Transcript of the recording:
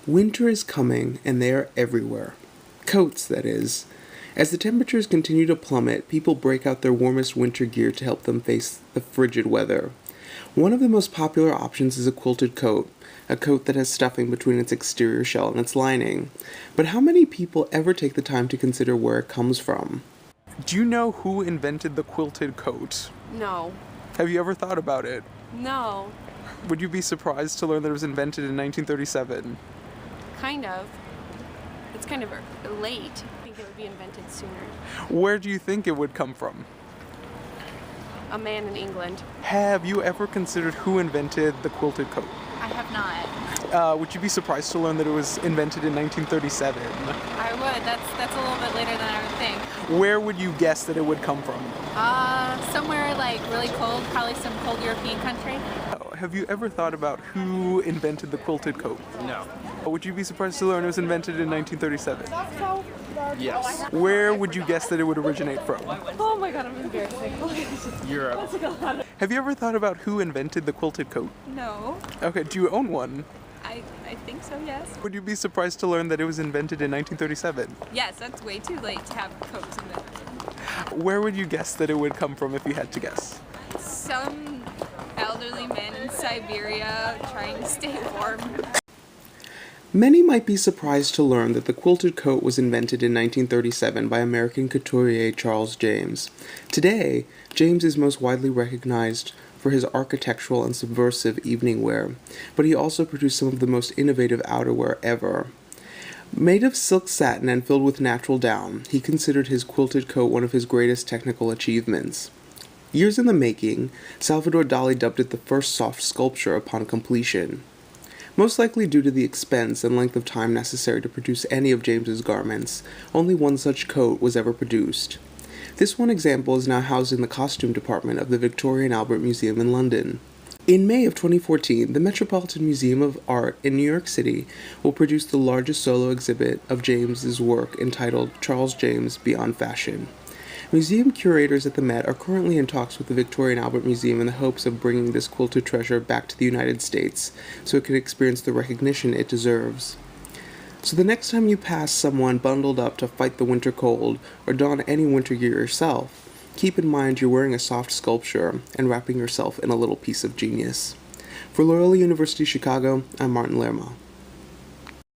Winter is coming, and they are everywhere. Coats, that is. As the temperatures continue to plummet, people break out their warmest winter gear to help them face the frigid weather. One of the most popular options is a quilted coat, a coat that has stuffing between its exterior shell and its lining. But how many people ever take the time to consider where it comes from? Do you know who invented the quilted coat? No. Have you ever thought about it? No. Would you be surprised to learn that it was invented in 1937? Kind of. It's kind of late. I think it would be invented sooner. Where do you think it would come from? A man in England. Have you ever considered who invented the quilted coat? I have not. Would you be surprised to learn that it was invented in 1937? I would. That's a little bit later than I would think. Where would you guess that it would come from? Somewhere like really cold, probably some cold European country. Have you ever thought about who invented the quilted coat? No. Would you be surprised to learn it was invented in 1937? Yes. Where would you guess that it would originate from? Oh my god, I'm embarrassing. Europe. Have you ever thought about who invented the quilted coat? No. Okay, do you own one? I think so, yes. Would you be surprised to learn that it was invented in 1937? Yes, that's way too late to have coats invented. Where would you guess that it would come from if you had to guess? Some elderly men in Siberia trying to stay warm. Many might be surprised to learn that the quilted coat was invented in 1937 by American couturier Charles James. Today, James is most widely recognized for his architectural and subversive evening wear, but he also produced some of the most innovative outerwear ever. Made of silk satin and filled with natural down, he considered his quilted coat one of his greatest technical achievements. Years in the making, Salvador Dali dubbed it the first soft sculpture upon completion. Most likely due to the expense and length of time necessary to produce any of James's garments, only one such coat was ever produced. This one example is now housed in the costume department of the Victoria and Albert Museum in London. In May of 2014, the Metropolitan Museum of Art in New York City will produce the largest solo exhibit of James's work entitled Charles James Beyond Fashion. Museum curators at the Met are currently in talks with the Victoria and Albert Museum in the hopes of bringing this quilted treasure back to the United States so it can experience the recognition it deserves. So the next time you pass someone bundled up to fight the winter cold or don any winter gear yourself, keep in mind you're wearing a soft sculpture and wrapping yourself in a little piece of genius. For Loyola University Chicago, I'm Martin Lerma.